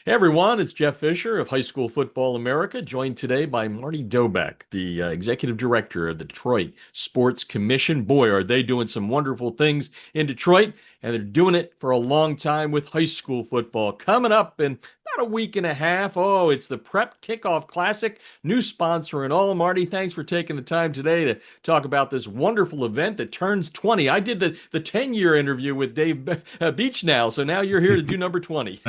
Hey everyone, it's Jeff Fisher of High School Football America, joined today by Marty Dobek, the Executive Director of the Detroit Sports Commission. Boy, are they doing some wonderful things in Detroit, and they're doing it for a long time with high school football. Coming up in about a week and a half. Oh, it's the Prep Kickoff Classic, new sponsor and all. Marty, thanks for taking the time today to talk about this wonderful event that turns 20. I did the 10-year interview with Dave Beach now, so now you're here to do number 20.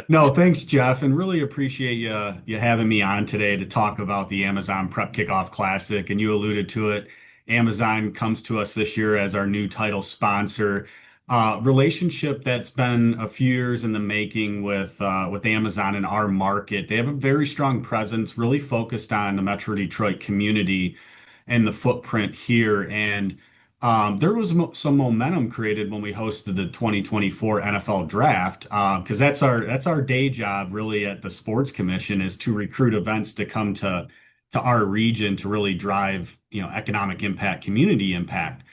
No, thanks, Jeff, and really appreciate you having me on today to talk about the Amazon Prep Kickoff Classic. And you alluded to it. Amazon comes to us this year as our new title sponsor. Relationship that's been a few years in the making with Amazon in our market. They have a very strong presence, really focused on the Metro Detroit community and the footprint here. And there was some momentum created when we hosted the 2024 NFL Draft, because that's our day job really at the Sports Commission is to recruit events to come to our region to really drive economic impact, community impact.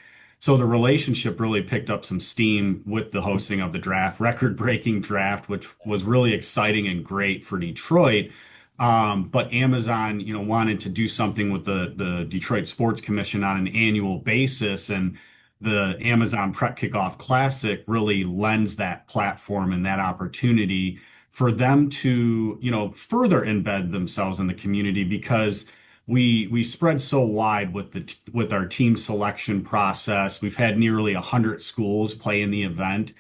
So the relationship really picked up some steam with the hosting of the draft, record-breaking draft, which was really exciting and great for Detroit. But Amazon, wanted to do something with the Detroit Sports Commission on an annual basis, and the Amazon Prep Kickoff Classic really lends that platform and that opportunity for them to, further embed themselves in the community because we spread so wide with with our team selection process. We've had nearly 100 schools play in the event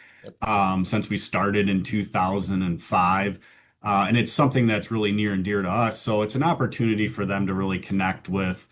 since we started in 2005. And it's something that's really near and dear to us. So it's an opportunity for them to really connect with,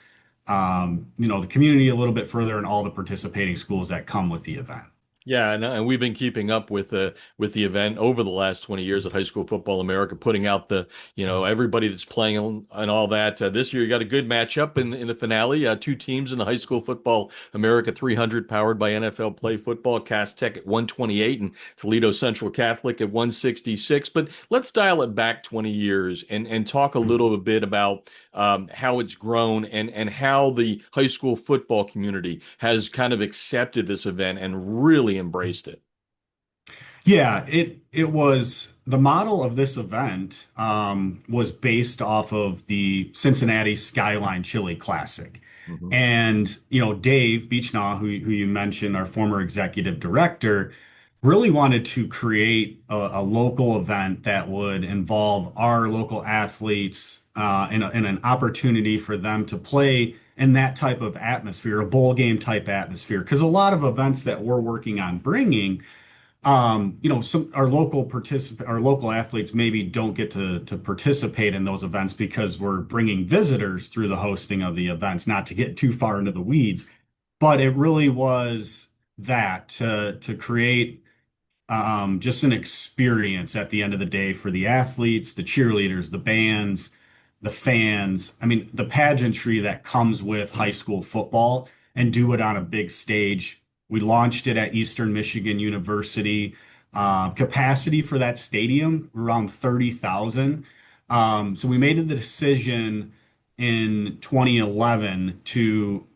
the community a little bit further and all the participating schools that come with the event. Yeah, and we've been keeping up with the event over the last 20 years at High School Football America, putting out everybody that's playing and all that. This year you got a good matchup in the finale. Two teams in the High School Football America 300 powered by NFL Play Football, Cass Tech at 128 and Toledo Central Catholic at 166. But let's dial it back 20 years and talk a little bit about how it's grown and how the high school football community has kind of accepted this event and really embraced it. Yeah, it was the model of this event was based off of the Cincinnati Skyline Chili Classic. Mhm. And, Dave Beechnaw, who you mentioned, our former executive director, really wanted to create a local event that would involve our local athletes in an opportunity for them to play in that type of atmosphere, a bowl game type atmosphere. Because a lot of events that we're working on bringing some our local athletes maybe don't get to participate in those events because we're bringing visitors through the hosting of the events, not to get too far into the weeds. But it really was that to create just an experience at the end of the day for the athletes, the cheerleaders, the bands, the fans. I mean, the pageantry that comes with high school football and do it on a big stage. We launched it at Eastern Michigan University. Capacity for that stadium around 30,000. So we made the decision in 2011 to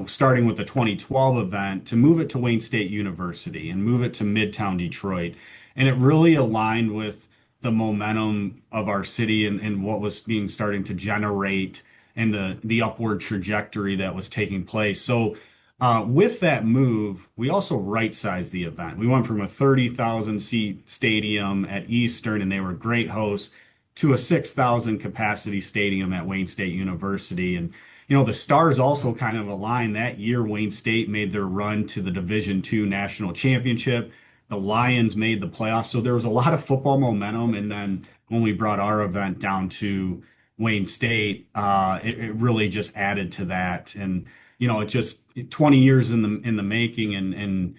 starting with the 2012 event to move it to Wayne State University and move it to Midtown Detroit. And it really aligned with the momentum of our city and what was being starting to generate and the upward trajectory that was taking place. So with that move, we also right-sized the event. We went from a 30,000 seat stadium at Eastern, and they were great hosts, to a 6,000 capacity stadium at Wayne State University. And the stars also kind of aligned that year. Wayne State made their run to the Division II national championship. The Lions made the playoffs. So there was a lot of football momentum. And then when we brought our event down to Wayne State, it really just added to that. And it just 20 years in the making, and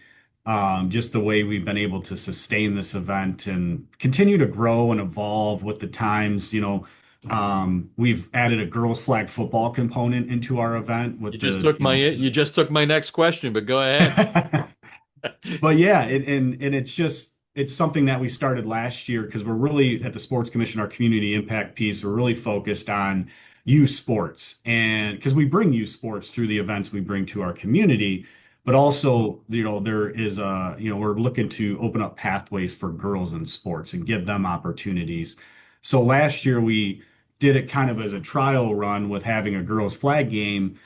just the way we've been able to sustain this event and continue to grow and evolve with the times. We've added a girls flag football component into our event with You just took my next question, but go ahead. but yeah, and it's something that we started last year because we're really at the Sports Commission, our community impact piece, we're really focused on youth sports, and because we bring youth sports through the events we bring to our community. but also, there is we're looking to open up pathways for girls in sports and give them opportunities. So last year we did it kind of as a trial run with having a girls flag game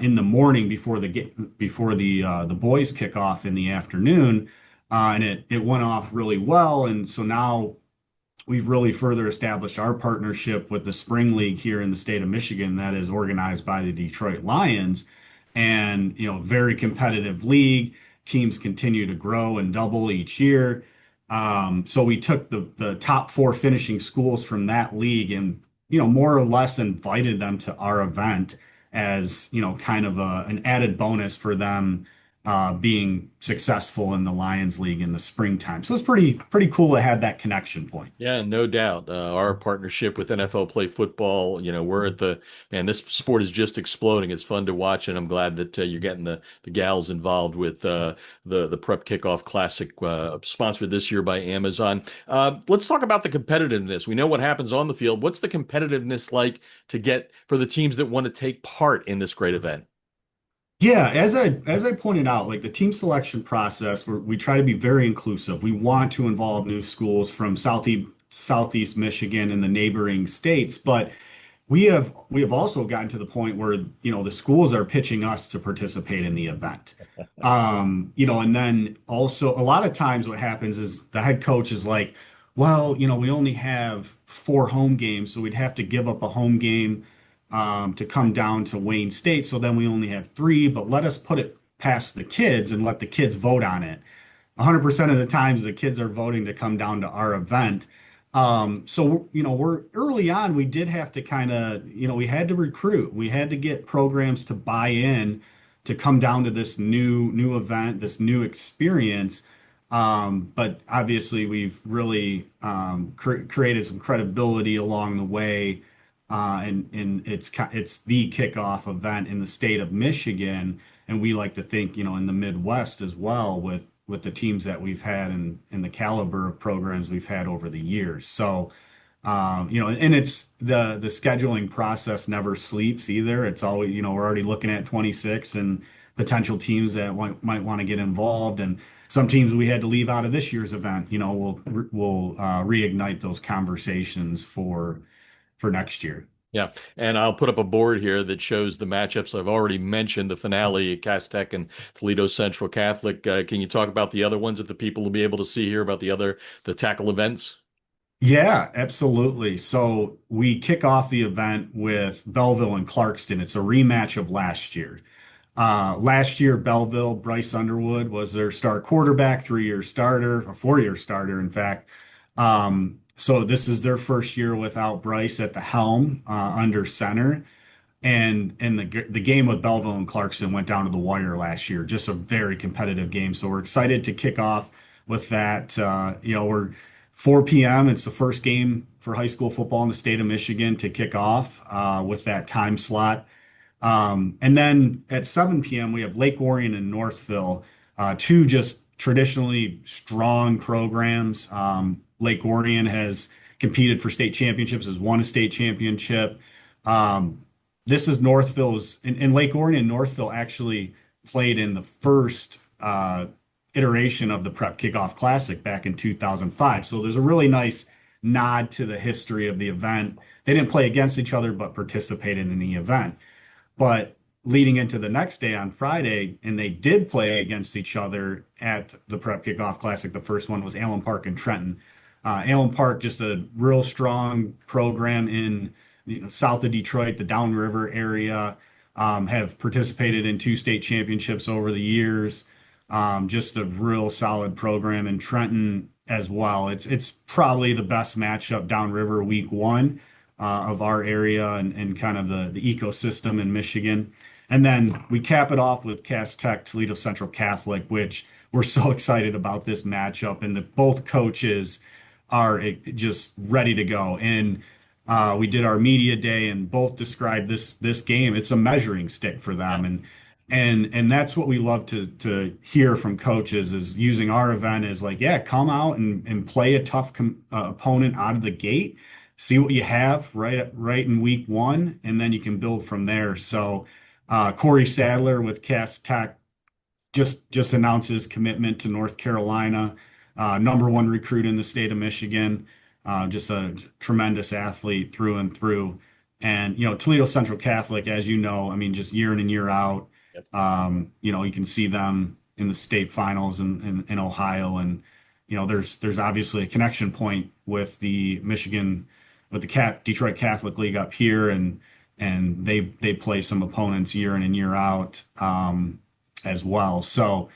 in the morning before the boys kick off in the afternoon, and it went off really well. And so now we've really further established our partnership with the Spring League here in the state of Michigan that is organized by the Detroit Lions. And, very competitive league. Teams continue to grow and double each year. So we took the top four finishing schools from that league and, more or less invited them to our event as, kind of an added bonus for them being successful in the Lions League in the springtime. So it's pretty cool to have that connection point. Yeah, no doubt. Our partnership with NFL Play Football, we're at man, this sport is just exploding. It's fun to watch, and I'm glad that you're getting the gals involved with the Prep Kickoff Classic, sponsored this year by Amazon. Let's talk about the competitiveness. We know what happens on the field. What's the competitiveness like to get for the teams that want to take part in this great event? Yeah, as I pointed out, like the team selection process, we try to be very inclusive. We want to involve new schools from Southeast Michigan and the neighboring states, but we have also gotten to the point where, the schools are pitching us to participate in the event. And then also a lot of times what happens is the head coach is like, well, we only have four home games, so we'd have to give up a home game to come down to Wayne State. So then we only have three, but let us put it past the kids and let the kids vote on it. 100% of the times the kids are voting to come down to our event. So, we're early on, we did have to kind of, we had to recruit, we had to get programs to buy in to come down to this new event, this new experience. But obviously we've really created some credibility along the way. And it's the kickoff event in the state of Michigan, and we like to think, in the Midwest as well with the teams that we've had and the caliber of programs we've had over the years. So, and it's the scheduling process never sleeps either. It's always, we're already looking at 26 and potential teams that might want to get involved, and some teams we had to leave out of this year's event. We'll reignite those conversations for next year. Yeah, and I'll put up a board here that shows the matchups. I've already mentioned the finale at Cass Tech and Toledo Central Catholic. Can you talk about the other ones that the people will be able to see here about the tackle events? Yeah, absolutely. So we kick off the event with Belleville and Clarkston. It's a rematch of last year. Last year, Belleville, Bryce Underwood was their star quarterback, 3-year starter, a 4-year starter, in fact. So this is their first year without Bryce at the helm, under center. And the game with Belleville and Clarkson went down to the wire last year. Just a very competitive game. So we're excited to kick off with that. We're 4 p.m. It's the first game for high school football in the state of Michigan to kick off with that time slot. And then at 7 p.m. we have Lake Orion and Northville, two just traditionally strong programs. Lake Orion has competed for state championships, has won a state championship. This is Northville's, and Lake Orion and Northville actually played in the first iteration of the Prep Kickoff Classic back in 2005. So there's a really nice nod to the history of the event. They didn't play against each other, but participated in the event. But leading into the next day on Friday, and they did play against each other at the Prep Kickoff Classic. The first one was Allen Park and Trenton. Allen Park, just a real strong program in south of Detroit, the downriver area, have participated in 2 state championships over the years. Just a real solid program in Trenton as well. It's probably the best matchup downriver week one of our area and kind of the ecosystem in Michigan. And then we cap it off with Cass Tech, Toledo Central Catholic, which we're so excited about this matchup, and that both coaches are just ready to go. And we did our media day, and both described this game. It's a measuring stick for them, and that's what we love to hear from coaches, is using our event as like, yeah, come out and play a tough opponent out of the gate, see what you have right in week one, and then you can build from there. So Corey Sadler with Cass Tech just announced his commitment to North Carolina, number one recruit in the state of Michigan, just a tremendous athlete through and through. And Toledo Central Catholic, as you know, I mean, just year in and year out, Yep. you can see them in the state finals in Ohio, and there's obviously a connection point with the Michigan, with the Detroit Catholic League up here, and they play some opponents year in and year out. As well. So,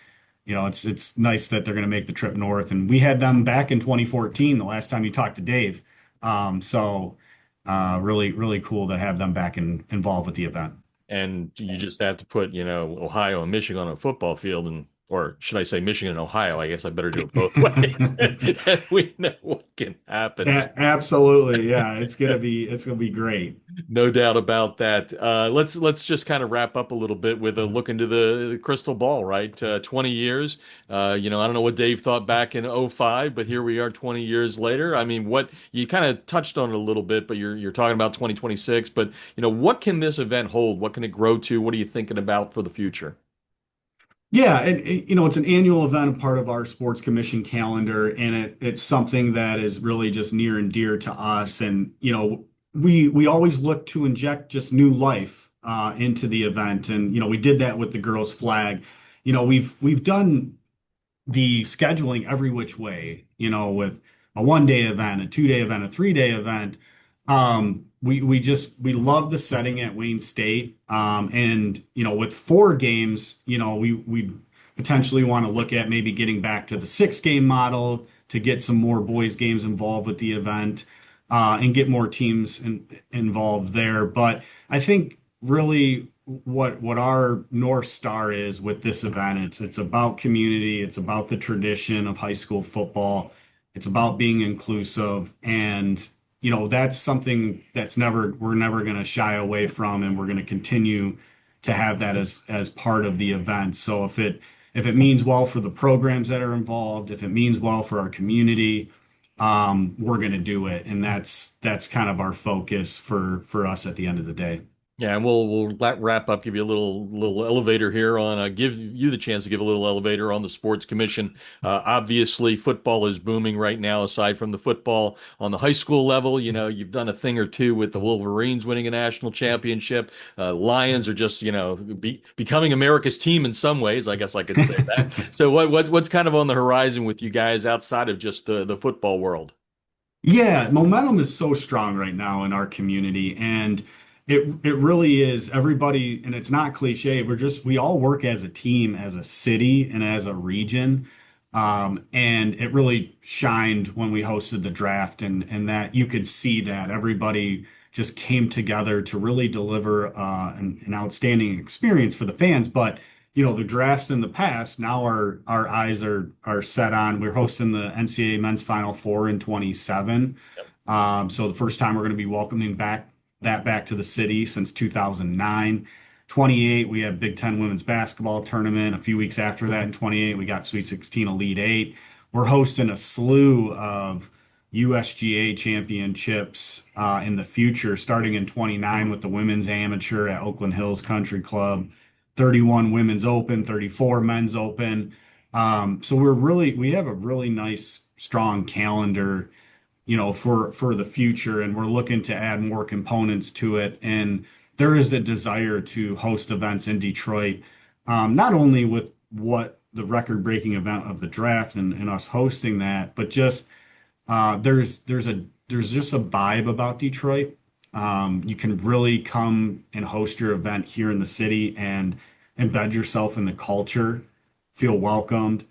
it's nice that they're going to make the trip north. And we had them back in 2014, the last time you talked to Dave. Really, really cool to have them back involved with the event. And you just have to put, Ohio and Michigan on a football field, and or should I say Michigan and Ohio? I guess I better do it both ways. And we know what can happen. Absolutely. Yeah, it's gonna be great. No doubt about that. Let's just kind of wrap up a little bit with a look into the crystal ball, right? 20 years. I don't know what Dave thought back in '05, but here we are 20 years later. I mean, what you kind of touched on it a little bit, but you're talking about 2026, but what can this event hold? What can it grow to? What are you thinking about for the future? Yeah, it's an annual event, a part of our sports commission calendar, and it's something that is really just near and dear to us. And we always look to inject just new life into the event, and we did that with the girls' flag. We've done the scheduling every which way, with a 1 day event, a 2 day event, a 3 day event. We love the setting at Wayne State. And with 4 games, we potentially want to look at maybe getting back to the 6 game model to get some more boys games involved with the event, and get more teams involved there. But I think really what our North Star is with this event, it's about community, it's about the tradition of high school football, it's about being inclusive, and that's something that's we're never going to shy away from, and we're going to continue to have that as part of the event. So if it means well for the programs that are involved, if it means well for our community, we're going to do it, and that's kind of our focus for us at the end of the day. Yeah, and we'll wrap up, give you a little elevator here on give you the chance to give a little elevator on the sports commission. Obviously, football is booming right now. Aside from the football on the high school level, you've done a thing or two with the Wolverines winning a national championship. Lions are just becoming America's team in some ways. I guess I could say that. So what's kind of on the horizon with you guys outside of just the football world? Yeah, momentum is so strong right now in our community, and it really is everybody, and it's not cliche. We all work as a team, as a city, and as a region. And it really shined when we hosted the draft, and that you could see that everybody just came together to really deliver an outstanding experience for the fans. But the drafts in the past, now our eyes are set on. We're hosting the NCAA Men's Final Four in 27. So the first time we're going to be welcoming back to the city since 2009. 28, we had Big Ten women's basketball tournament. A few weeks after that, in 28, we got Sweet 16 Elite Eight. We're hosting a slew of USGA championships in the future, starting in 29 with the women's amateur at Oakland Hills Country Club, 31 women's open, 34 men's open. So we have a really nice, strong calendar, for the future, and we're looking to add more components to it. And there is a desire to host events in Detroit, not only with what the record-breaking event of the draft and us hosting that, but just there's just a vibe about Detroit. You can really come and host your event here in the city and embed yourself in the culture, feel welcomed.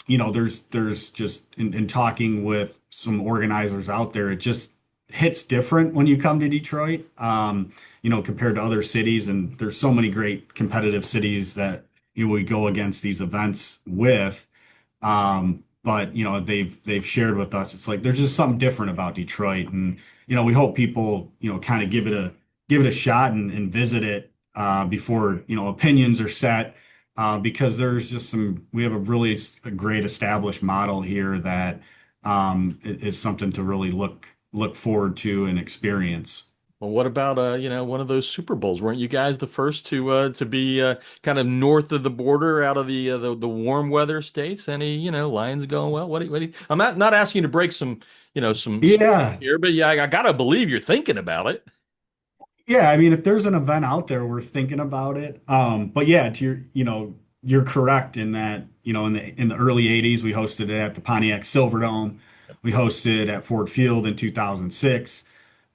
There's just in talking with some organizers out there, it just hits different when you come to Detroit, compared to other cities. And there's so many great competitive cities that we go against these events with. But they've shared with us, it's like there's just something different about Detroit, and we hope people kind of give it a shot and visit it before opinions are set, because we have a great established model here that is something to really look forward to and experience. Well, what about one of those Super Bowls? Weren't you guys the first to be kind of north of the border, out of the warm weather states? Any Lions going well? I'm not asking you to break some Yeah. here, but yeah, I gotta believe you're thinking about it. Yeah, I mean, if there's an event out there, we're thinking about it. But yeah, you're correct in that, in the early 80s, we hosted it at the Pontiac Silverdome. We hosted at Ford Field in 2006.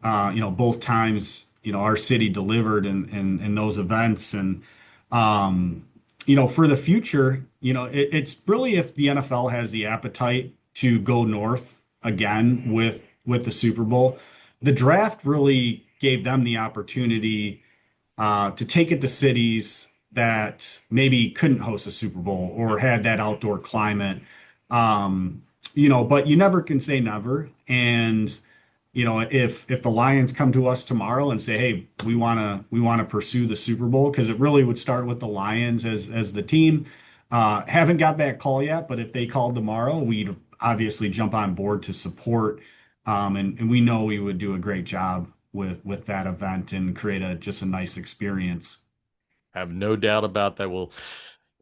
Both times, our city delivered in those events. And for the future, it's really if the NFL has the appetite to go north again with the Super Bowl. The draft really gave them the opportunity to take it to cities that maybe couldn't host a Super Bowl or had that outdoor climate. But you never can say never. And if the Lions come to us tomorrow and say, "Hey, we want to pursue the Super Bowl," because it really would start with the Lions as the team. Haven't got that call yet, but if they called tomorrow, we'd obviously jump on board to support. And we know we would do a great job with that event and create just a nice experience. I have no doubt about that. Well,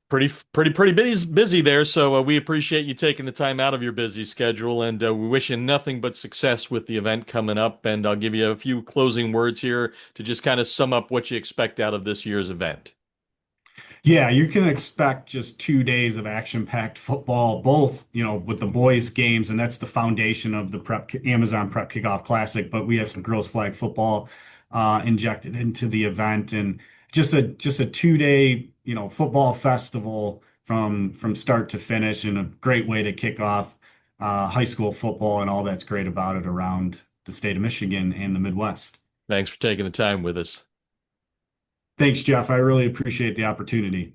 pretty busy there. So we appreciate you taking the time out of your busy schedule, and we wish you nothing but success with the event coming up. And I'll give you a few closing words here to just kind of sum up what you expect out of this year's event. Yeah, you can expect just 2 days of action-packed football, both, with the boys' games, and that's the foundation of the Amazon Prep Kickoff Classic. But we have some girls' flag football injected into the event, and just a 2 day, football festival from start to finish, and a great way to kick off high school football and all that's great about it around the state of Michigan and the Midwest. Thanks for taking the time with us. Thanks, Jeff. I really appreciate the opportunity.